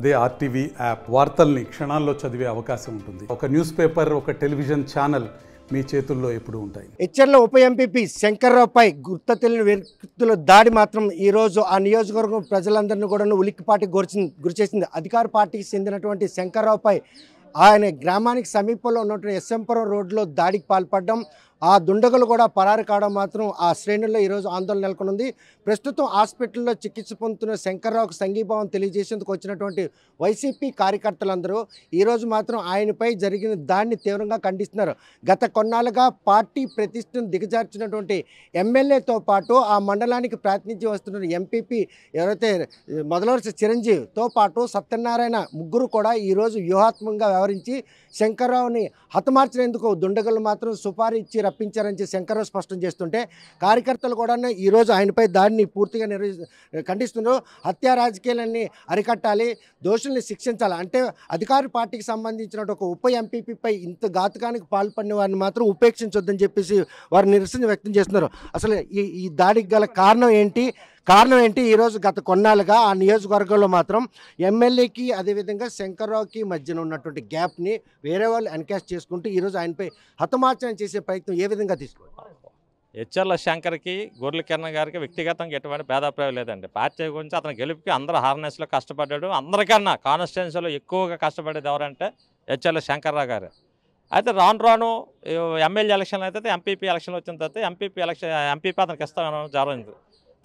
అదే RTV app వార్తల్ని క్షణాల్లో చదివే అవకాశం ఉంటుంది. ఒక న్యూస్ పేపర్, ఒక టెలివిజన్ ఛానల్ మీ చేతుల్లో ఎప్పుడూ ఉంటాయి. హెచ్చర్ల ఉప ఎంపీపీ శంకర్రావుపై గుర్తు తెలియని వ్యక్తుల దాడి మాత్రం ఈరోజు ఆ నియోజకవర్గం ప్రజలందరినీ కూడా ఉలిక్కిపాటికి గురిచేసింది. అధికార పార్టీకి చెందినటువంటి శంకర్రావుపై ఆయన గ్రామానికి సమీపంలో ఉన్నటువంటి ఎస్ఎంపురం రోడ్లో దాడికి పాల్పడడం, ఆ దుండగులు కూడా పరారు కావడం మాత్రం ఆ శ్రేణుల్లో ఈరోజు ఆందోళన నెలకొంది. ప్రస్తుతం హాస్పిటల్లో చికిత్స పొందుతున్న శంకర్రావుకు సంఘీభావం తెలియజేసేందుకు వచ్చినటువంటి వైసీపీ కార్యకర్తలందరూ ఈరోజు మాత్రం ఆయనపై జరిగిన దాడిని తీవ్రంగా ఖండిస్తున్నారు. గత కొన్నాళ్ళుగా పార్టీ ప్రతిష్టను దిగజార్చినటువంటి ఎమ్మెల్యేతో పాటు ఆ మండలానికి ప్రాతినిధ్యం వస్తున్న ఎంపీపీ ఎవరైతే మొదలవలసి చిరంజీవితో పాటు సత్యనారాయణ ముగ్గురు కూడా ఈరోజు వ్యూహాత్మకంగా వ్యవహరించి శంకర్రావుని హతమార్చినందుకు దుండగులు మాత్రం సుపారీ ఇచ్చి రప్పించారని శంకర్రావు స్పష్టం చేస్తుంటే, కార్యకర్తలు కూడా ఈరోజు ఆయనపై దాడిని పూర్తిగా ఖండిస్తున్నారు. హత్యా రాజకీయాలన్నీ అరికట్టాలి, దోషుల్ని శిక్షించాలి. అంటే అధికార పార్టీకి సంబంధించిన ఒక ఉప ఎంపీపీపై ఇంత ఘాతుకానికి పాల్పడిన వారిని మాత్రం ఉపేక్షించొద్దని చెప్పేసి వారు నిరసన వ్యక్తం చేస్తున్నారు. అసలు ఈ దాడికి గల కారణం ఏంటి? ఈరోజు గత కొన్నాళ్ళుగా ఆ నియోజకవర్గంలో మాత్రం ఎమ్మెల్యేకి అదేవిధంగా శంకర్రావుకి మధ్యన ఉన్నటువంటి గ్యాప్ని వేరే వాళ్ళు ఎన్కాష్ చేసుకుంటూ ఈరోజు ఆయనపై హతమార్చన చేసే ప్రయత్నం ఏ విధంగా తీసుకోవాలి? హెచ్చర్ల శంకర్కి గొర్రెల కిరణ్ గారికి వ్యక్తిగతంగా ఎటువంటి భేదాభిప్రాయం లేదండి. పార్టీ గురించి అతని గెలుపుకి అందరూ హార్నెస్లో కష్టపడ్డాడు. అందరికన్నా కాన్స్టిట్యున్సీలో ఎక్కువగా కష్టపడేది ఎవరంటే హెచ్చర్ల శంకర్రావు గారు. అయితే రాను ఎమ్మెల్యే ఎలక్షన్లు అయితే ఎంపీపీ ఎలక్షన్లు వచ్చిన తర్వాత ఎంపీపీ అతనికి ఇస్తామని జరిగింది.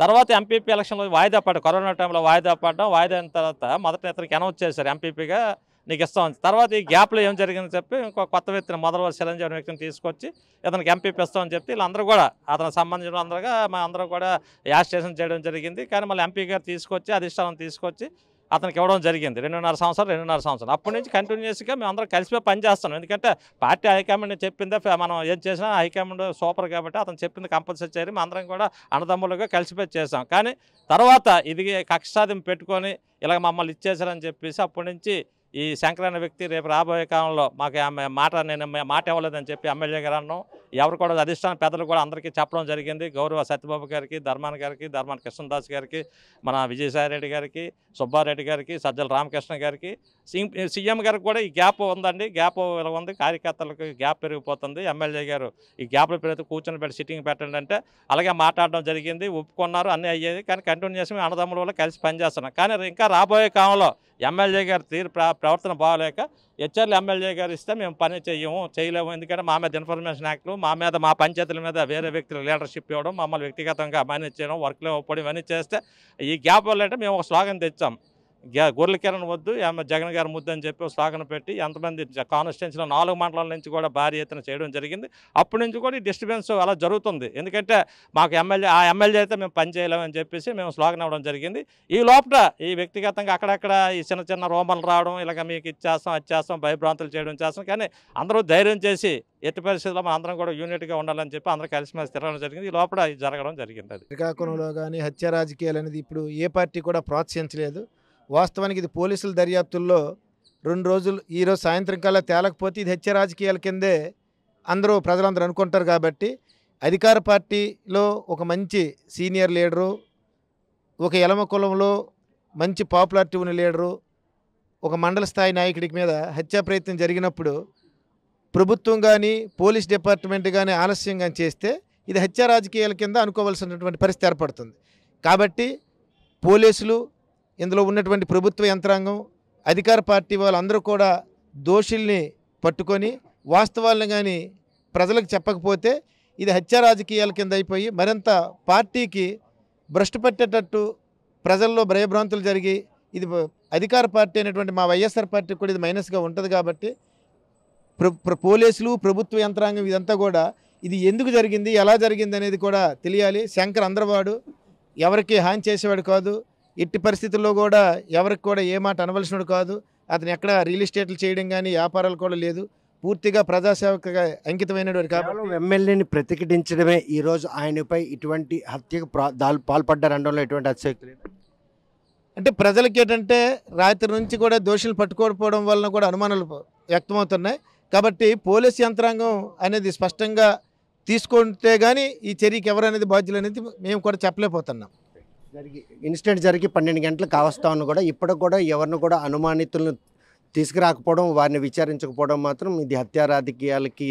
తర్వాత ఎంపీపీ ఎలక్షన్లో వాయిదా పడ్డాడు. కరోనా టైంలో వాయిదా అయిన తర్వాత మొదట ఇతనికి అనౌన్స్ చేశారు ఎంపీపీగా నీకు ఇస్తామని. తర్వాత ఈ గ్యాప్లో ఏం జరిగిందని చెప్పి ఇంకో కొత్త వ్యక్తిని మొదలు చిరంజీవి అనే వ్యక్తిని తీసుకొచ్చి ఇతనికి ఎంపీపీ ఇస్తామని చెప్పి వీళ్ళందరూ కూడా అతనికి సంబంధించిన అందరూ కూడా యాజిటేషన్ చేయడం జరిగింది. కానీ మళ్ళీ ఎంపీ గారు తీసుకొచ్చి అధిష్టానం తీసుకొచ్చి అతనికి ఇవ్వడం జరిగింది. 2.5 సంవత్సరాలు. అప్పటి నుంచి కంటిన్యూస్గా మేము అందరం కలిసిపోయి పనిచేస్తాం. ఎందుకంటే పార్టీ హైకమాండ్ చెప్పిందే మనం ఏం చేసినా హైకమాండ్ సూపర్ కాబట్టి అతను చెప్పింది కంపల్సరీ చేయాలి. మేము అందరం కూడా అన్నదమ్ములుగా కలిసిపోయి చేసాం. కానీ తర్వాత ఇది కక్ష సాధింపు పెట్టుకొని ఇలాగ మమ్మల్ని ఇచ్చేసారని చెప్పేసి అప్పటి నుంచి ఈ శంకర్ అనే వ్యక్తి రేపు రాబోయే కాలంలో మాకు నేను మాట ఇవ్వలేదని చెప్పి ఎమ్మెల్యే గారు అన్నాం. ఎవరు కూడా అధిష్టాన పెద్దలు కూడా అందరికీ చెప్పడం జరిగింది. గౌరవ సత్యబాబు గారికి, ధర్మాన కృష్ణదాస్ గారికి, మన విజయసాయిరెడ్డి గారికి, సుబ్బారెడ్డి గారికి, సజ్జల రామకృష్ణ గారికి, సీఎం గారికి కూడా ఈ గ్యాప్ ఉందండి. గ్యాప్ ఇలా ఉంది, కార్యకర్తలకు గ్యాప్ పెరిగిపోతుంది. ఎమ్మెల్యే గారు ఈ గ్యాప్లో పెడితే కూర్చొని పెట్టి సిట్టింగ్ పెట్టండి అంటే అలాగే మాట్లాడడం జరిగింది. ఒప్పుకున్నారు, అన్నీ అయ్యేది. కానీ కంటిన్యూస్ మేము అన్నదమ్ముల వల్ల కలిసి పనిచేస్తున్నాం. కానీ ఇంకా రాబోయే కాలంలో ఎమ్మెల్యే గారు ప్రవర్తన బాగోలేక హెచ్చర్ల ఎమ్మెల్యే గారు ఇస్తే మేము పని చేయలేము. ఎందుకంటే మా మీద ఇన్ఫర్మేషన్ యాక్ట్లు, మా పంచాయతీల మీద వేరే వ్యక్తులు లీడర్షిప్ ఇవ్వడం, మమ్మల్ని వ్యక్తిగతంగా మేనేజ్ చేయడం, వర్క్లో ఒప్పడం ఇవన్నీ చేస్తే ఈ గ్యాప్ వల్ల అంటే మేము ఒక స్లోగన్ తెచ్చాం. గొర్రెల కిరణ్ వద్దు, జగన్ గారు ముద్దు అని చెప్పి స్లోగన్ పెట్టి ఎంతమంది కాన్స్టిట్యున్సీలో 4 మండలాల నుంచి కూడా భారీ ఎత్తున చేయడం జరిగింది. అప్పటి నుంచి కూడా ఈ డిస్టర్బెన్స్ అలా జరుగుతుంది. ఎందుకంటే మాకు ఎమ్మెల్యే అయితే మేము పని చేయలేమని చెప్పేసి మేము స్లోగన్ ఇవ్వడం జరిగింది. ఈ లోపల ఈ వ్యక్తిగతంగా అక్కడక్కడ ఈ చిన్న రోమన్లు రావడం, ఇలాగ మీకు ఇచ్చేస్తాం అది చేస్తాం, భయభ్రాంతులు చేయడం చేస్తాం. కానీ అందరూ ధైర్యం చేసి ఎట్టి పరిస్థితుల్లో మనం అందరం కూడా యూనిట్గా ఉండాలని చెప్పి అందరూ కలిసిమెలిసి తిరగడం జరిగింది. ఈ లోపల ఇది జరగడం జరిగింది. అది శ్రీకాకుళంలో కానీ హత్య రాజకీయాలు అనేది ఇప్పుడు ఏ పార్టీ కూడా ప్రోత్సహించలేదు. వాస్తవానికి ఇది పోలీసుల దర్యాప్తుల్లో 2 రోజులు ఈరోజు సాయంత్రం కల్లా తేలకపోతే ఇది హత్య రాజకీయాల కిందే ప్రజలందరూ అనుకుంటారు. కాబట్టి అధికార పార్టీలో ఒక మంచి సీనియర్ లీడరు, ఒక ఎలమ కులంలో మంచి పాపులారిటీ ఉన్న లీడరు, ఒక మండల స్థాయి నాయకుడికి మీద హత్యా ప్రయత్నం జరిగినప్పుడు ప్రభుత్వం కానీ పోలీస్ డిపార్ట్మెంట్ కానీ ఆలస్యంగా చేస్తే ఇది హత్యా రాజకీయాల కింద అనుకోవాల్సినటువంటి పరిస్థితి ఏర్పడుతుంది. కాబట్టి పోలీసులు, ఇందులో ఉన్నటువంటి ప్రభుత్వ యంత్రాంగం, అధికార పార్టీ వాళ్ళందరూ కూడా దోషుల్ని పట్టుకొని వాస్తవాలను కానీ ప్రజలకు చెప్పకపోతే ఇది హత్యా రాజకీయాల కింద అయిపోయి మరింత పార్టీకి భ్రష్టు పట్టేటట్టు ప్రజల్లో భయభ్రాంతులు జరిగి ఇది అధికార పార్టీ అనేటువంటి మా వైఎస్ఆర్ పార్టీ కూడా ఇది మైనస్గా ఉంటుంది. కాబట్టి పోలీసులు, ప్రభుత్వ యంత్రాంగం ఇదంతా కూడా ఇది ఎందుకు జరిగింది, ఎలా జరిగింది అనేది కూడా తెలియాలి. శంకర్ అందరవాడు, ఎవరికి హాని చేసేవాడు కాదు. ఎట్టి పరిస్థితుల్లో కూడా ఎవరికి కూడా ఏ మాట అనవలసినడు కాదు. అతను ఎక్కడ రియల్ ఎస్టేట్లు చేయడం కానీ వ్యాపారాలు కూడా లేదు. పూర్తిగా ప్రజాసేవకగా అంకితమైనటువంటి కాబట్టి ఎమ్మెల్యేని ప్రతిఘటించడమే ఈరోజు ఆయనపై ఇటువంటి హత్యకు పాల్పడ్డారనడంలో ఎటువంటి అతిశయోక్తి లేదు. అంటే ప్రజలకి ఏంటంటే రాత్రి నుంచి కూడా దోషులు పట్టుకోకపోవడం వలన కూడా అనుమానాలు వ్యక్తమవుతున్నాయి. కాబట్టి పోలీస్ యంత్రాంగం అనేది స్పష్టంగా తీసుకుంటే కానీ ఈ చర్యకి ఎవరనేది బాధ్యులు అనేది మేము కూడా చెప్పలేకపోతున్నాం. ఇన్సిడెంట్ జరిగి 12 గంటలు కావస్తా ఉన్నా కూడా ఇప్పటికి కూడా ఎవరిని కూడా అనుమానితులను తీసుకురాకపోవడం, వారిని విచారించకపోవడం మాత్రం ఇది హత్యా రాజకీయాలకి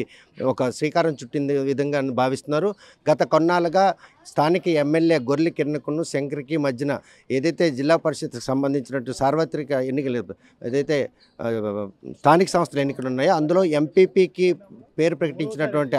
ఒక శ్రీకారం చుట్టింది విధంగా భావిస్తున్నారు. గత కొన్నాళ్ళుగా స్థానిక ఎమ్మెల్యే గొర్లి కిరణ్కును శంకర్కి మధ్యన ఏదైతే జిల్లా పరిషత్కి సంబంధించినట్టు సార్వత్రిక ఎన్నికలు ఏదైతే స్థానిక సంస్థల ఎన్నికలు ఉన్నాయో అందులో ఎంపీపీకి పేరు ప్రకటించినటువంటి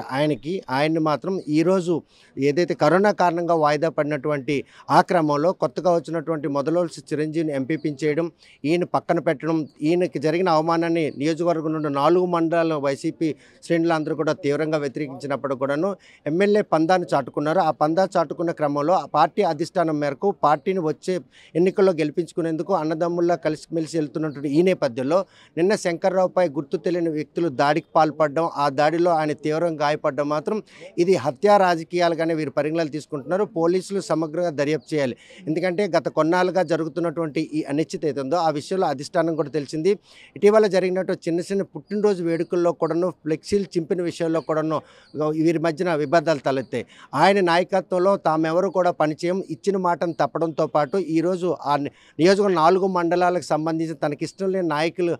ఆయన్ని మాత్రం ఈరోజు ఏదైతే కరోనా కారణంగా వాయిదా పడినటువంటి ఆ క్రమంలో కొత్తగా వచ్చినటువంటి మొదలోల్సి చిరంజీవిని ఎంపీపీని చేయడం, ఈయన పక్కన పెట్టడం, ఈయనకి జరిగిన అవమానాన్ని నియోజకవర్గం నుండి 4 మండలాల వైసీపీ శ్రేణులు అందరూ కూడా తీవ్రంగా వ్యతిరేకించినప్పుడు కూడాను ఎమ్మెల్యే పందాన్ని చాటుకున్నారు. ఆ పందా చాటుకున్న క్రమంలో ఆ పార్టీ అధిష్టానం మేరకు పార్టీని వచ్చే ఎన్నికల్లో గెలిపించుకునేందుకు అన్నదమ్ముల్లా కలిసిమెలిసి వెళ్తున్నటువంటి ఈ నేపథ్యంలో నిన్న శంకర్రావుపై గుర్తు తెలియని వ్యక్తులు దాడికి పాల్పడడం, ఆ దాడిలో ఆయన తీవ్రంగా గాయపడడం మాత్రం ఇది హత్యా రాజకీయాలుగానే వీరు పరిగణనలు తీసుకుంటున్నారు. పోలీసులు సమగ్రంగా దర్యాప్తు చేయాలి. ఎందుకంటే గత కొన్నాళ్ళుగా జరుగుతున్నటువంటి ఈ అనిశ్చిత ఏదో ఆ విషయంలో అధిష్టానం కూడా తెలిసింది. ఇటీవల జరిగినట్టు చిన్న పుట్టినరోజు వేడుకల్లో కూడాను ఫ్లెక్సీలు చింపిన విషయంలో కూడాను వీరి మధ్యన వివాదాలు తలెత్తాయి. ఆయన నాయకత్వంలో తామెవరు కూడా పనిచేయం, ఇచ్చిన మాటను తప్పడంతో పాటు ఈరోజు ఆ నియోజకవర్గం 4 మండలాలకు సంబంధించి తనకిష్టం లేని నాయకులు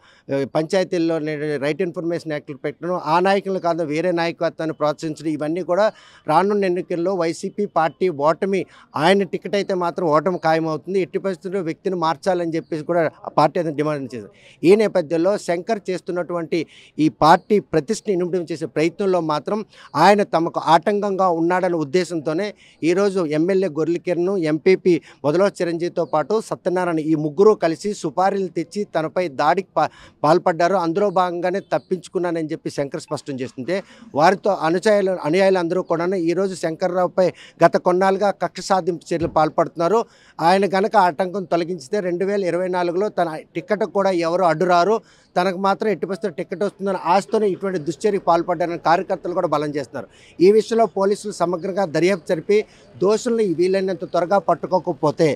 పంచాయతీల్లో రైట్ ఇన్ఫర్మేషన్ యాక్ట్లు పెట్టడం, ఆ నాయకులు కాదు వేరే నాయకత్వాన్ని ప్రోత్సహించడం, ఇవన్నీ కూడా రానున్న ఎన్నికల్లో వైసీపీ పార్టీ ఓటమి, ఆయన టికెట్ అయితే మాత్రం ఓటమి ఖాయమవుతుంది, ఎట్టి పరిస్థితుల్లో వ్యక్తిని మార్చాలని చెప్పేసి కూడా ఆ పార్టీ అయితే డిమాండ్ చేశారు. ఈ నేపథ్యంలో శంకర్ చేస్తున్నటువంటి ఈ పార్టీ ప్రతిష్టని ఇనుమడం చేసే ప్రయత్నంలో మాత్రం ఆయన తమకు ఆటంకంగా ఉన్నాడన్న ఉద్దేశంతోనే ఈరోజు ఎమ్మెల్యే గొర్లి కిరణ్, ఎంపీపీ మొదలవ చిరంజీవితో పాటు సత్యనారాయణ ఈ ముగ్గురు కలిసి సుపారీలు తెచ్చి తనపై దాడికి పాల్పడ్డారు. అందులో భాగంగానే తప్పించుకున్నానని చెప్పి శంకర్ స్పష్టం చేస్తుంటే వారితో అనుయాయులు అందరూ కూడా ఈరోజు శంకర్రావుపై గత కొన్నాళ్ళుగా కక్ష సాధింపు చర్యలు పాల్పడుతున్నారు. ఆయన కనుక ఆటంకం తొలగించితే 2024లో తన టికెట్ కూడా ఎవరు అడ్డురారు, తనకు మాత్రం ఎట్టి పరిస్థితుల్లో టికెట్ వస్తుందని ఆశతోనే ఇటువంటి దుశ్చర్యకు పాల్పడ్డారని కార్యకర్తలు కూడా బలం చేస్తున్నారు. ఈ విషయంలో పోలీసులు సమగ్రంగా దర్యాప్తు జరిపి దోషుల్ని వీలైనంత త్వరగా పట్టుకోకపోతే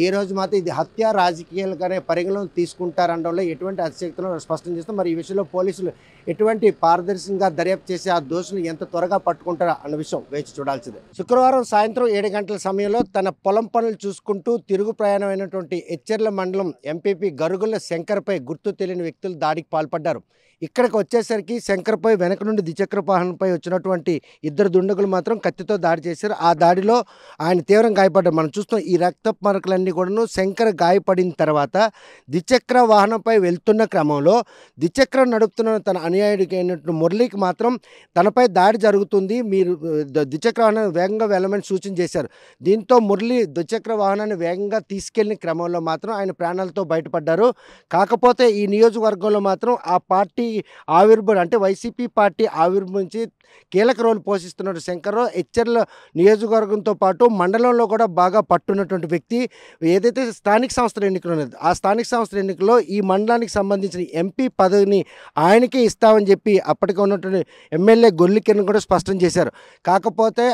ఈరోజు మాత్రం ఇది హత్యా రాజకీయాలుగానే పరిగణలోకి తీసుకుంటారనడంలో ఎటువంటి అతిశక్తులను స్పష్టం చేస్తాం. మరి ఈ విషయంలో పోలీసులు ఎటువంటి పారదర్శకంగా దర్యాప్తు చేసి ఆ దోషులు ఎంత త్వరగా పట్టుకుంటారా అన్న విషయం వేచి చూడాల్సిందే. శుక్రవారం సాయంత్రం 7 గంటల సమయంలో తన పొలం పనులు చూసుకుంటూ తిరుగు ప్రయాణమైనటువంటి ఎచ్చెర్ల మండలం ఎంపీపీ గరుగుల శంకర్పై గుర్తు తెలియని వ్యక్తులు దాడికి పాల్పడ్డారు. ఇక్కడికి వచ్చేసరికి శంకర్పై వెనక నుండి ద్విచక్ర వాహనంపై వచ్చినటువంటి 2 దుండగులు మాత్రం కత్తితో దాడి చేశారు. ఆ దాడిలో ఆయన తీవ్రంగా గాయపడ్డారు. మనం చూస్తాం ఈ రక్త మరకలన్నీ కూడాను. శంకర్ గాయపడిన తర్వాత ద్విచక్ర వాహనంపై వెళ్తున్న క్రమంలో ద్విచక్రం నడుపుతున్న తన అనుయాయుడికి అయినట్టు మురళికి మాత్రం తనపై దాడి జరుగుతుంది, మీరు ద్విచక్ర వాహనాన్ని వేగంగా వెళ్ళమని సూచన చేశారు. దీంతో మురళి ద్విచక్ర వాహనాన్ని వేగంగా తీసుకెళ్లిన క్రమంలో మాత్రం ఆయన ప్రాణాలతో బయటపడ్డారు. కాకపోతే ఈ నియోజకవర్గంలో మాత్రం ఆ పార్టీ ఆవిర్భావం అంటే వైసీపీ పార్టీ ఆవిర్భవించి కీలక రోల్ పోషిస్తున్న శంకర్రావు ఎచ్చెర్ల నియోజకవర్గంతో పాటు మండలంలో కూడా బాగా పట్టున్నటువంటి వ్యక్తి. ఏదైతే స్థానిక సంస్థల ఎన్నికలు ఉన్నది ఆ స్థానిక సంస్థల ఎన్నికల్లో ఈ మండలానికి సంబంధించిన ఎంపీ పదవిని ఆయనకే ఇస్తామని చెప్పి అప్పటికే ఉన్నటువంటి ఎమ్మెల్యే గొర్లి కిరణ్ కూడా స్పష్టం చేశారు. కాకపోతే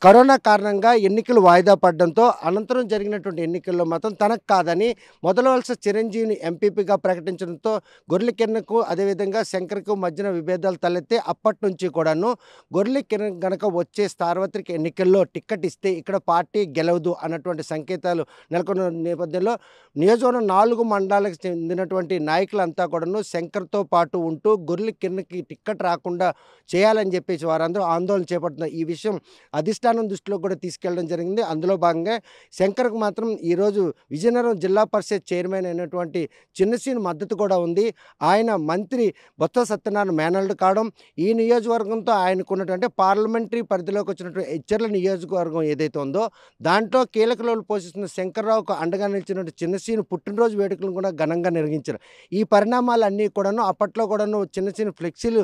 కరోనా కారణంగా ఎన్నికలు వాయిదా పడడంతో అనంతరం జరిగినటువంటి ఎన్నికల్లో మాత్రం తనకు కాదని మొదలవలస చిరంజీవిని ఎంపీపీగా ప్రకటించడంతో గొర్లి కిరణ్కు అదేవిధంగా శంకర్కు మధ్యన విభేదాలు తలెత్తే అప్పటి నుంచి కూడాను గొర్లి కిరణ్ గనక వచ్చే సార్వత్రిక ఎన్నికల్లో టిక్కెట్ ఇస్తే ఇక్కడ పార్టీ గెలవదు అన్నటువంటి సంకేతాలు నెలకొన్న నేపథ్యంలో నియోజకవర్గం 4 మండలాలకు చెందినటువంటి నాయకులంతా కూడాను శంకర్తో పాటు ఉంటూ గొర్లి కిరణ్కి టిక్కెట్ రాకుండా చేయాలని చెప్పేసి వారందరూ ఆందోళన చేపడుతున్నారు. ఈ విషయం అధిష్టానం దృష్టిలో కూడా తీసుకెళ్లడం జరిగింది. అందులో భాగంగా శంకర్కు మాత్రం ఈరోజు విజయనగరం జిల్లా పరిషత్ చైర్మన్ అయినటువంటి చిన్నసీని మద్దతు కూడా ఉంది. ఆయన మంత్రి బొత్స సత్యనారాయణ మేనల్డ్ కావడం, ఈ నియోజకవర్గంతో ఆయనకున్నటువంటి పార్లమెంటరీ పరిధిలోకి వచ్చినటువంటి ఎచ్చెర్ల నియోజకవర్గం ఏదైతే ఉందో దాంట్లో కీలక రోల్ పోషిస్తున్న శంకర్రావుకు అండగా నిలిచినటువంటి చిన్నసీని పుట్టినరోజు వేడుకలను కూడా ఘనంగా నిర్వహించారు. ఈ పరిణామాలన్నీ కూడాను అప్పట్లో కూడాను చిన్నసీని ఫ్లెక్సీలు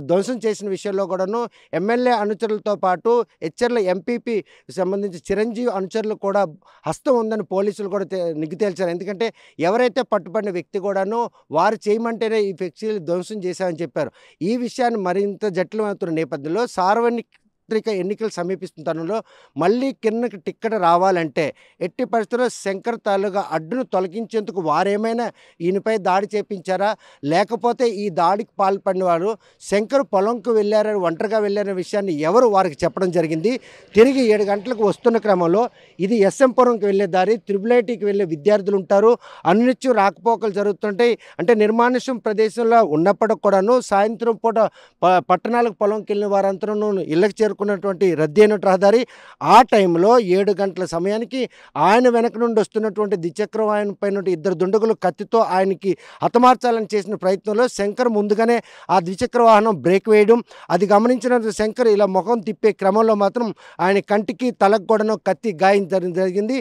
ధ్వంసం చేసిన విషయంలో కూడాను ఎమ్మెల్యే అనుచరులతో పాటు ఎచ్చెర్ల ఎంపీపీ సంబంధించి చిరంజీవి అనుచరులు కూడా హస్తం ఉందని పోలీసులు కూడా నిగ్గు తేల్చారు. ఎందుకంటే ఎవరైతే పట్టుబడిన వ్యక్తి కూడాను వారు చేయమంటేనే ఈ ఫ్లెక్సీలు ధ్వంసం చేశామని చెప్పారు. ఈ విషయాన్ని మరింత జటిలమవుతున్న నేపథ్యంలో సార్వత్రిక ఎన్నికలు సమీపిస్తున్న తరుణంలో మళ్ళీ కిరణ్కి టిక్కెట్ రావాలంటే ఎట్టి పరిస్థితుల్లో శంకర్ తాలూకా అడ్డును తొలగించేందుకు వారేమైనా ఈయనపై దాడి చేపించారా, లేకపోతే ఈ దాడికి పాల్పడిన వారు శంకర్ పొలంకు వెళ్ళారని ఒంటరిగా వెళ్ళారనే విషయాన్ని ఎవరు వారికి చెప్పడం జరిగింది. తిరిగి 7 గంటలకు వస్తున్న క్రమంలో ఇది ఎస్ఎంపురంకి వెళ్ళే దారి, త్రిబుల్ ఐటీకి వెళ్ళే విద్యార్థులు ఉంటారు, అన్నిత్యం రాకపోకలు జరుగుతుంటాయి. అంటే నిర్మానుష్యం ప్రదేశంలో ఉన్నప్పటికి కూడాను సాయంత్రం పూట పట్టణాలకు పొలంకి వెళ్ళిన వారంతా ఇళ్ళకి చేరుకున్నటువంటి రద్దీ అయిన రహదారి. ఆ టైంలో 7 గంటల సమయానికి ఆయన వెనక నుండి వస్తున్నటువంటి ద్విచక్ర వాహనం పైన 2 దుండగులు కత్తితో ఆయనకి హతమార్చాలని చేసిన ప్రయత్నంలో శంకర్ ముందుగానే ఆ ద్విచక్ర వాహనం బ్రేక్ వేయడం, అది గమనించిన శంకర్ ఇలా ముఖం తిప్పే క్రమంలో మాత్రం ఆయన కంటికి తలకు కూడాను కత్తి గాయం జరిగింది.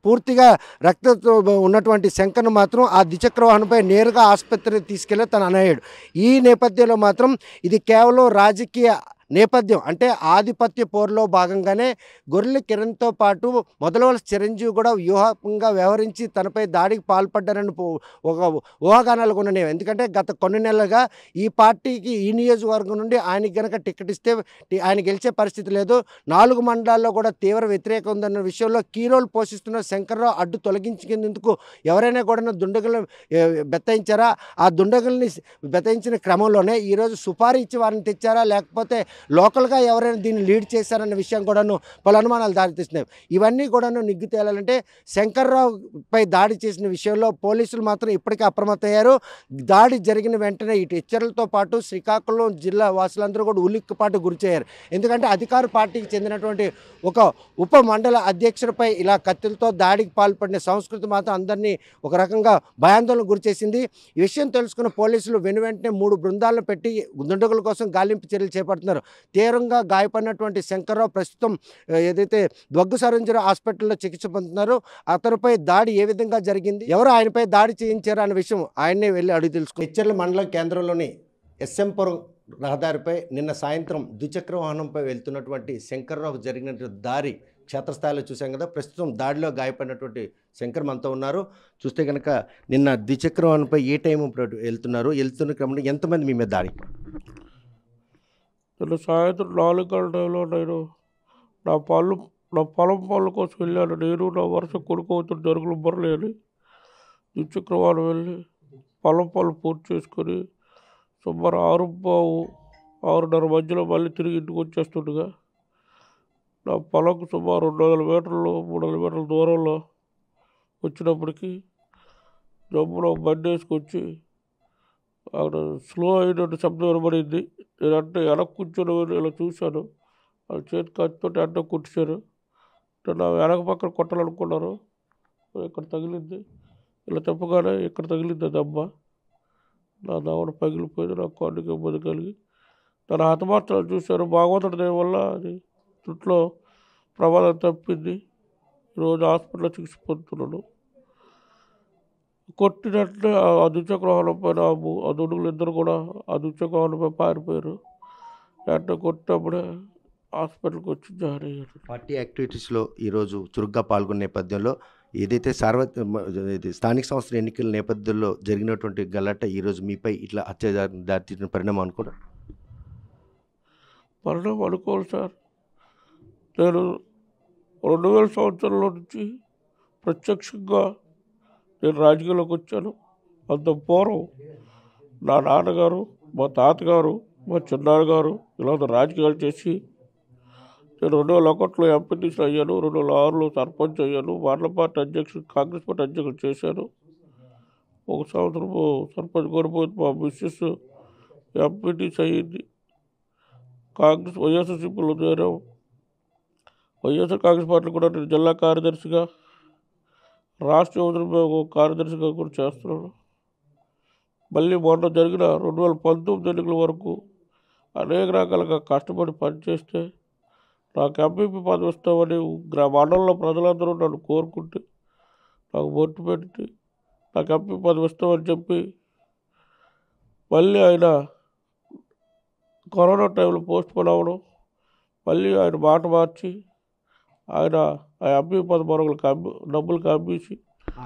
పూర్తిగా రక్తంతో ఉన్నటువంటి శంకర్ను మాత్రం ఆ ద్విచక్ర వాహనంపై నేరుగా ఆసుపత్రికి తీసుకెళ్లి తను అన్నాడు. ఈ నేపథ్యంలో మాత్రం ఇది కేవలం రాజకీయ నేపథ్యం, అంటే ఆధిపత్య పోరులో భాగంగానే గొర్రెల కిరణ్తో పాటు మొదలవలసి చిరంజీవి కూడా వ్యూహంగా వ్యవహరించి తనపై దాడికి పాల్పడ్డారని ఒక ఊహాగానాలు ఉన్నాయి. ఎందుకంటే గత కొన్ని నెలలుగా ఈ పార్టీకి ఈ నియోజకవర్గం నుండి ఆయనకి గనక టికెట్ ఇస్తే ఆయన గెలిచే పరిస్థితి లేదు, 4 మండలాల్లో కూడా తీవ్ర వ్యతిరేకం ఉందన్న విషయంలో కీ రోల్ పోషిస్తున్న శంకర్రావు అడ్డు తొలగించేందుకు ఎవరైనా కూడా దుండగులను బెత్తాయించారా, ఆ దుండగుల్ని బెత్తాయించిన క్రమంలోనే ఈరోజు సుపారీ ఇచ్చి వారిని తెచ్చారా, లేకపోతే లోకల్గా ఎవరైనా దీన్ని లీడ్ చేశారన్న విషయం కూడాను పలు అనుమానాలు దారితీస్తున్నాయి. ఇవన్నీ కూడాను నిగ్గు తేలాలంటే శంకర్రావుపై దాడి చేసిన విషయంలో పోలీసులు మాత్రం ఇప్పటికే అప్రమత్తమయ్యారు. దాడి జరిగిన వెంటనే ఇటు హెచ్చర్లతో పాటు శ్రీకాకుళం జిల్లా వాసులందరూ కూడా ఉలిక్కిపాటు గురిచేయారు. ఎందుకంటే అధికార పార్టీకి చెందినటువంటి ఒక ఉప మండల అధ్యక్షుడిపై ఇలా కత్తులతో దాడికి పాల్పడిన సంస్కృతి మాత్రం అందరినీ ఒక రకంగా భయాందోళనకు గురిచేసింది. ఈ విషయం తెలుసుకున్న పోలీసులు వెంటనే 3 బృందాలను పెట్టి దుండగుల కోసం గాలింపు చర్యలు చేపడుతున్నారు. తీవ్రంగా గాయపడినటువంటి శంకర్రావు ప్రస్తుతం ఏదైతే ధ్వగ్గు సరంజన హాస్పిటల్లో చికిత్స పొందుతున్నారో అతనిపై దాడి ఏ విధంగా జరిగింది, ఎవరు ఆయనపై దాడి చేయించారు అనే విషయం ఆయన్నే వెళ్ళి అడిగి తెలుసుకుని హెచ్చర్ల మండలం కేంద్రంలోని ఎస్ఎంపురం రహదారిపై నిన్న సాయంత్రం ద్విచక్ర వాహనంపై వెళ్తున్నటువంటి శంకర్రావుకు జరిగినటువంటి దారి క్షేత్రస్థాయిలో చూసాం కదా. ప్రస్తుతం దాడిలో గాయపడినటువంటి శంకర్ మనతో ఉన్నారు. చూస్తే కనుక నిన్న ద్విచక్ర వాహనంపై ఏ టైం వెళ్తున్న క్రమంలో ఎంతమంది మీ మీద దాడి? నిన్న సాయంత్రం 4 గంటల టైంలో నేను నా పొలం పనుల కోసం వెళ్ళాను. నేను నా వరుస కొడుకోతున్న జరుగులు బొరలేని ద్విచక్ర వాహనం వెళ్ళి పొలం పనులు పూర్తి చేసుకొని సుమారు 6:30 మధ్యలో మళ్ళీ తిరిగి ఇంటికి వచ్చేస్తుండగా నా పొలంకు సుమారు 200 మీటర్లు 300 మీటర్ల దూరంలో వచ్చినప్పటికీ జమ్ములో బండి వేసుకొచ్చి అక్కడ స్లో అయినట్టు శబ్దం వినబడింది. నేను అంటే వెనక్కి కూర్చొని ఇలా చూశాను, వాళ్ళ చేతి కత్తితో అంటే కుట్టారు. నా వెనక పక్కన కొట్టాలనుకున్నారు, ఇక్కడ తగిలింది. ఇలా చెప్పగానే ఇక్కడ తగిలింది దెబ్బ. నా దవడ పగిలిపోయింది, నా కాళ్ళకి ఇబ్బంది కలిగి తన హతమార్చాలని చూశారు. భగవంతుడి దయ వల్ల అది చుట్లో ప్రమాదం తప్పింది. ఈరోజు హాస్పిటల్లో చికిత్స పొందుతున్నాను. కొట్టినట్లే ఆ ద్విచక్ర వాహనం పైన ఆ దుండగులు ఇద్దరు కూడా ఆ ద్విచక్ర వాహనంపై పారిపోయారు. వెంటనే కొట్టినప్పుడే హాస్పిటల్కి వచ్చి జాయిన్ అయ్యారు. పార్టీ యాక్టివిటీస్లో ఈరోజు చురుగ్గా పాల్గొన్న నేపథ్యంలో ఏదైతే స్థానిక సంస్థల ఎన్నికల నేపథ్యంలో జరిగినటువంటి గలాట ఈరోజు మీపై ఇట్లా హత్య దారితీసిన పరిణామం అనుకోవడం అనుకోవాలి సార్. నేను 2000 సంవత్సరంలో నుంచి ప్రత్యక్షంగా నేను రాజకీయాల్లోకి వచ్చాను. అంత పూర్వం నా నాన్నగారు, మా తాతగారు, మా చిన్నాన్నగారు ఇలా రాజకీయాలు చేసి నేను 2001లో ఎంపీటీసీ అయ్యాను, 2006లో సర్పంచ్ అయ్యాను, మండల పార్టీ అధ్యక్షుడు, కాంగ్రెస్ పార్టీ అధ్యక్షుడు చేశాను. 1 సంవత్సరము సర్పంచ్ కోల్పోయింది. మా మిస్సెస్ ఎంపీటీసీ అయ్యింది. కాంగ్రెస్ వైఎస్ఆర్సీపీలో చేరాము. వైఎస్ఆర్ కాంగ్రెస్ పార్టీలో కూడా నేను జిల్లా కార్యదర్శిగా, రాష్ట్ర యువజన కార్యదర్శిగా కూడా చేస్తున్నాను. మళ్ళీ మొన్న జరిగిన 2019 ఎన్నికల వరకు అనేక రకాలుగా కష్టపడి పనిచేస్తే నాకు ఎంపీపీ పదవి ఇస్తామని మండలంలో ప్రజలందరూ నన్ను కోరుకుంటే నాకు బొట్టు పెట్టి నాకు ఎంపీ పదవి ఇస్తామని చెప్పి మళ్ళీ ఆయన కరోనా టైంలో పోస్ట్ పోన్ అవ్వడం, మళ్ళీ ఆయన మాట మార్చి ఆయన ఆ ఎంపీ పదవి మరొకరికి డబ్బులు అమ్మేసి,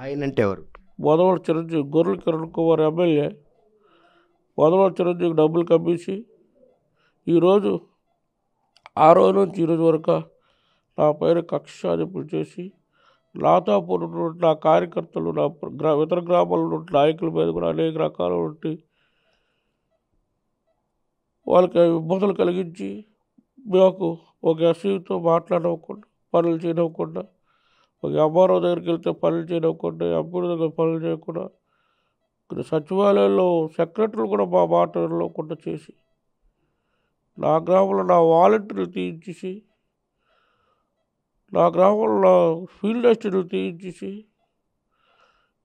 ఆయన అంటే ఎవరు? మొదటి చిరంజీవి, గొర్రెల కిరణ్ కుమార్ ఎమ్మెల్యే మొదటి చిరంజీవికి డబ్బులు కమ్మేసి ఈరోజు ఆ రోజు నుంచి ఈరోజు వరకు నా పైన కక్ష సాధింపులు చేసి నాతో పాటు నా కార్యకర్తలు నా ఇతర గ్రామాల్లో నాయకుల మీద కూడా అనేక రకాల వాళ్ళకి ఇబ్బందులు కలిగించి మాకు ఒక ఎస్సీతో మాట్లాడకుండా పనులు చేయనివ్వకుండా, ఒక ఎంఆర్ఓ దగ్గరికి వెళ్తే పనులు చేయనివ్వకుండా, ఎంపీ దగ్గర పనులు చేయకుండా, ఇక్కడ సచివాలయంలో సెక్రటరీలు కూడా మా మాట వినకుండా చేసి, నా గ్రామంలో నా వాలంటీర్లు తీయించేసి, నా గ్రామంలో ఫీల్డ్ అసిస్టెంట్లు తీయించేసి,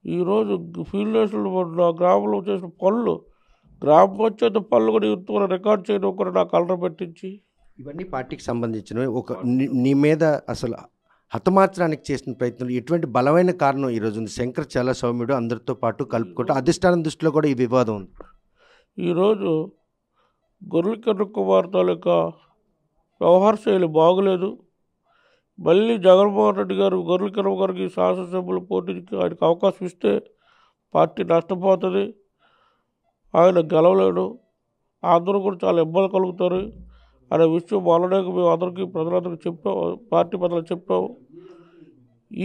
ఈరోజు ఫీల్డ్ అసిస్టెంట్లు నా గ్రామంలో చేసిన పనులు గ్రామ పంచాయతీ పనులు కూడా ఇంతవరకు రికార్డ్ చేయడం కూడా నాకు అలర పెట్టించి, ఇవన్నీ పార్టీకి సంబంధించినవి. ఒక నీ మీద అసలు హతమార్చడానికి చేసిన ప్రయత్నంలో ఎటువంటి బలమైన కారణం ఈరోజు ఉంది? శంకర్ చాలా సౌమ్యుడు, అందరితో పాటు కలుపుకుంటూ అధిష్టానం దృష్టిలో కూడా ఈ వివాదం ఉంది. ఈరోజు గొర్రెల కుమార్ తాలూకా వ్యవహార శైలి బాగులేదు. మళ్ళీ జగన్మోహన్ రెడ్డి గారు గొర్రెల గారికి శాసనసభ్యులు పోటీకి ఆయనకు అవకాశం ఇస్తే పార్టీ నష్టపోతుంది, ఆయన గెలవలేడు, అందరూ కూడా చాలా ఇబ్బంది కలుగుతారు అనే విషయం మొన్ననే మేము అందరికీ ప్రజలందరికీ చెప్పాము, పార్టీ పెద్దలు చెప్పాము.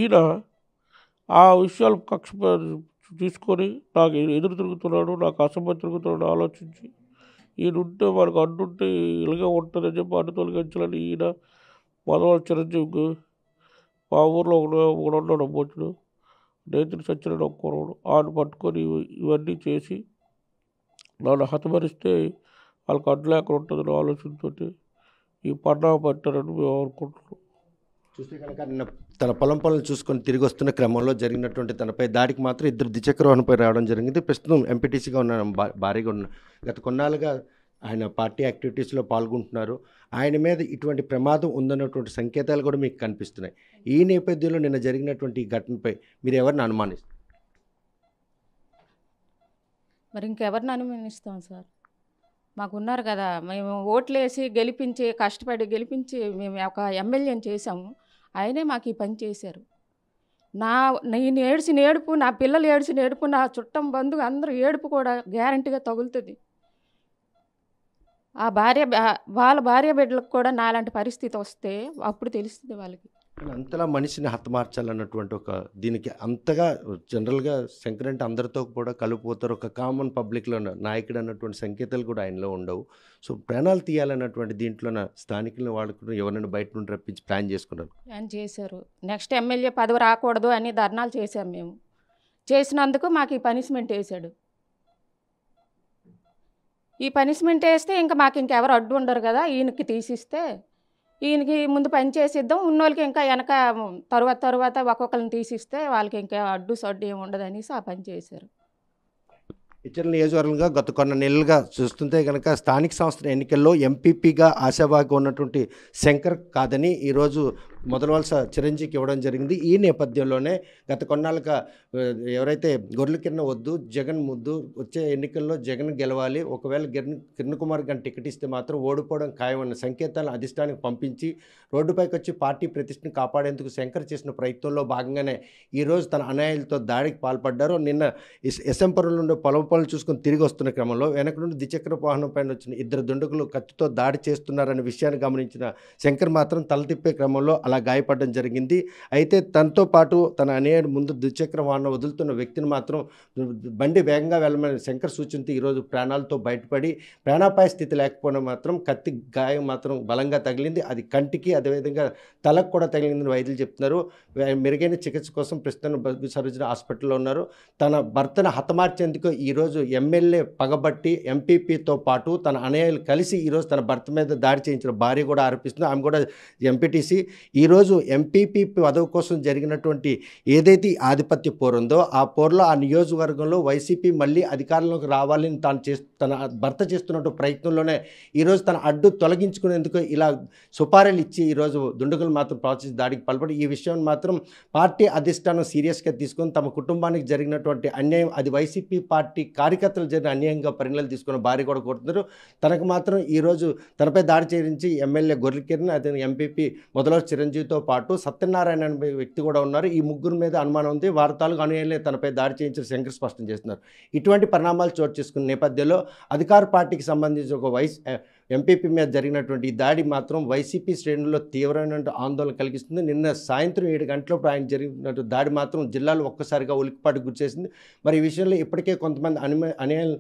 ఈయన ఆ విషయాలు కక్ష తీసుకొని నాకు ఎదురు తిరుగుతున్నాడు, నాకు అసమ్మతి తిరుగుతున్నాడు ఆలోచించి, ఈయన ఉంటే మనకు అడ్డుంటే ఇలాగే ఉంటుందని చెప్పి అడ్డు తొలగించాలని ఈయన మొదటి చిరంజీవికి మా ఊర్లో ఒకడు ఉన్నాడు బొచ్చుడు నేతిని సచ్చినాడు ఒక కురవుడు, ఆయన పట్టుకొని ఇవన్నీ చేసి నన్ను హతమరిస్తే వాళ్ళకి అడ్డు లేకుండా ఉంటుందని ఆలోచనతో ఈ పండుగ పట్టారని మేము అనుకుంటున్నాం. చూస్తే కనుక నిన్న తన పొలం పనులు చూసుకొని తిరిగి వస్తున్న క్రమంలో జరిగినటువంటి తనపై దాడికి మాత్రం 2 ద్విచక్ర వాహనంపై రావడం జరిగింది. ప్రస్తుతం ఎంపీటీసీగా ఉన్న భారీగా ఉన్న గత కొన్నాళ్ళుగా ఆయన పార్టీ యాక్టివిటీస్లో పాల్గొంటున్నారు. ఆయన మీద ఇటువంటి ప్రమాదం ఉందన్నటువంటి సంకేతాలు కూడా మీకు కనిపిస్తున్నాయి. ఈ నేపథ్యంలో నిన్న జరిగినటువంటి ఈ ఘటనపై మీరు ఎవరిని అనుమానిస్తారు? మరి ఇంకెవరిని అనుమానిస్తాం సార్? మాకున్నారు కదా, మేము ఓట్లేసి గెలిపించి కష్టపడి గెలిపించి మేము ఒక ఎమ్మెల్యేని చేసాము, ఆయనే మాకు ఈ పని చేశారు. నేను ఏడ్చిన ఏడుపు, నా పిల్లలు ఏడ్చిన ఏడుపు, నా చుట్టం బంధువు అందరూ ఏడుపు కూడా గ్యారంటీగా తగులుతుంది. ఆ వాళ్ళ భార్య బిడ్డలకు కూడా నాలాంటి పరిస్థితి వస్తే అప్పుడు తెలుస్తుంది వాళ్ళకి. అంతలా మనిషిని హతమార్చాలన్నటువంటి ఒక దీనికి అంతగా జనరల్గా శంకర్ అంటే అందరితో కూడా కలుపుపోతారు, ఒక కామన్ పబ్లిక్లో నాయకుడు అన్నటువంటి సంకేతాలు కూడా ఆయనలో ఉండవు. సో ప్రాణాలు తీయాలన్నటువంటి దీంట్లో స్థానికులను వాడుకుని ఎవరైనా బయట నుండి రప్పించి ప్లాన్ చేసుకున్నారు. ప్లాన్ చేశారు. నెక్స్ట్ ఎమ్మెల్యే పదవి రాకూడదు అని ధర్నాలు చేశాం మేము. చేసినందుకు మాకు ఈ పనిష్మెంట్ వేశాడు. ఈ పనిష్మెంట్ వేస్తే ఇంకా మాకు ఇంకెవరు అడ్డు ఉండరు కదా, ఈయనకి తీసిస్తే ఈయనకి ముందు పని చేసిద్దాం, ఉన్నోళ్ళకి ఇంకా వెనక తర్వాత ఒక్కొక్కరిని తీసిస్తే వాళ్ళకి ఇంకా అడ్డు సడ్డు ఏమి ఉండదనేసి ఆ పని చేశారు. ఇతర నియోజకవర్గంగా గత కొన్ని నెలలుగా చూస్తుంటే కనుక స్థానిక సంస్థల ఎన్నికల్లో ఎంపీపీగా ఆశావాగా ఉన్నటువంటి శంకర్ కాదని ఈరోజు మొదటి వలస చిరంజీవికి ఇవ్వడం జరిగింది. ఈ నేపథ్యంలోనే గత కొన్నాళ్ళుగా ఎవరైతే గొర్రెల కిరణ్ వద్దు, జగన్ ముద్దు, వచ్చే ఎన్నికల్లో జగన్ గెలవాలి, ఒకవేళ కిరణ్ కుమార్ గారిని టికెట్ ఇస్తే మాత్రం ఓడిపోవడం ఖాయమన్న సంకేతాలను అధిష్టానికి పంపించి రోడ్డుపైకి వచ్చి పార్టీ ప్రతిష్టను కాపాడేందుకు శంకర్ చేసిన ప్రయత్నంలో భాగంగానే ఈరోజు తన అన్యాయాలతో దాడికి పాల్పడ్డారు. నిన్న ఎస్ఎంపురం నుండి పొలం పనులు చూసుకొని తిరిగి వస్తున్న క్రమంలో వెనక నుండి ద్విచక్ర వాహనం పైన వచ్చిన 2 దుండగులు కత్తితో దాడి చేస్తున్నారనే విషయాన్ని గమనించిన శంకర్ మాత్రం తల తిప్పే క్రమంలో అలా గాయపడడం జరిగింది. అయితే తనతో పాటు తన అనేక ముందు ద్విచక్ర వాహనం వదులుతున్న వ్యక్తిని మాత్రం బండి వేగంగా వెళ్ళమని శంకర్ సూచనతో ఈరోజు ప్రాణాలతో బయటపడి ప్రాణాపాయ స్థితి లేకపోవడం మాత్రం కత్తి గాయం మాత్రం బలంగా తగిలింది. అది కంటికి అదేవిధంగా తలకు కూడా తగిలిందని వైద్యులు చెప్తున్నారు. మెరుగైన చికిత్స కోసం ప్రస్తుతం సర్వజన హాస్పిటల్లో ఉన్నారు. తన భర్తను హతమార్చేందుకు ఈరోజు ఎమ్మెల్యే పగబట్టి ఎంపీపీతో పాటు తన అన్నయ్యలు కలిసి ఈరోజు తన భర్త మీద దాడి చేయించిన భార్య కూడా ఆరోపిస్తుంది. ఆమె కూడా ఎంపీటీసీ. ఈరోజు ఎంపీపీ పదవి కోసం జరిగినటువంటి ఏదైతే ఆధిపత్య పోరు ఉందో ఆ పోరులో ఆ నియోజకవర్గంలో వైసీపీ మళ్ళీ అధికారంలోకి రావాలని తన భర్త చేస్తున్న ప్రయత్నంలోనే ఈరోజు తన అడ్డు తొలగించుకునేందుకు ఇలా సుపారీలు ఇచ్చి ఈరోజు దుండగులు మాత్రం ప్రోత్సహించి దాడికి పాల్పడి ఈ విషయం మాత్రం పార్టీ అధిష్టానం సీరియస్గా తీసుకొని తమ కుటుంబానికి జరిగినటువంటి అన్యాయం, అది వైసీపీ పార్టీ కార్యకర్తలు జరిగిన అన్యాయంగా పరిణామాలు తీసుకున్న భార్య కూడా కోరుతున్నారు. తనకు మాత్రం ఈరోజు తనపై దాడి చేయించి ఎమ్మెల్యే గొర్రెల కిరణ్, అతని ఎంపీపీ మొదలవలస చిరంజీవి చిరంజీవితో పాటు సత్యనారాయణ అనే వ్యక్తి కూడా ఉన్నారు. ఈ ముగ్గురు మీద అనుమానం ఉంది. వారి తాలూకు అనుయాయులే తనపై దాడి చేయించిన శంకర్ స్పష్టం చేస్తున్నారు. ఇటువంటి పరిణామాలు చోటు చేసుకున్న నేపథ్యంలో అధికార పార్టీకి సంబంధించి ఒక ఎంపీపీ మీద జరిగినటువంటి ఈ దాడి మాత్రం వైసీపీ శ్రేణుల్లో తీవ్రమైన ఆందోళన కలిగిస్తుంది. నిన్న సాయంత్రం 7 గంటలప్పుడు ఆయన జరిగినటువంటి దాడి మాత్రం జిల్లాలో ఒక్కసారిగా ఉలిక్కిపాటుకు గురిచేసింది. మరి ఈ విషయంలో ఇప్పటికే కొంతమంది అనుయాయులు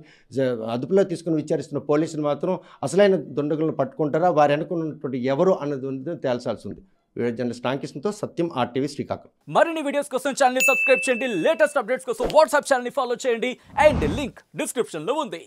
అదుపులో తీసుకుని విచారిస్తున్న పోలీసులు మాత్రం అసలైన దుండగులను పట్టుకుంటారా, వారు వెనుకున్నటువంటి ఎవరు అన్నది తేల్చాల్సి ఉంది. వీడియో జర్నలిస్ట్ రామకృష్ణతో సత్యం, RTV శ్రీకాకుళం. మరిన్ని వీడియోస్ కోసం ఛానల్ ని సబ్స్క్రైబ్ చేయండి. లేటెస్ట్ అప్డేట్స్ కోసం వాట్సాప్ ఛానల్ ని ఫాలో చేయండి. అండ్ లింక్ డిస్క్రిప్షన్ లో ఉంది.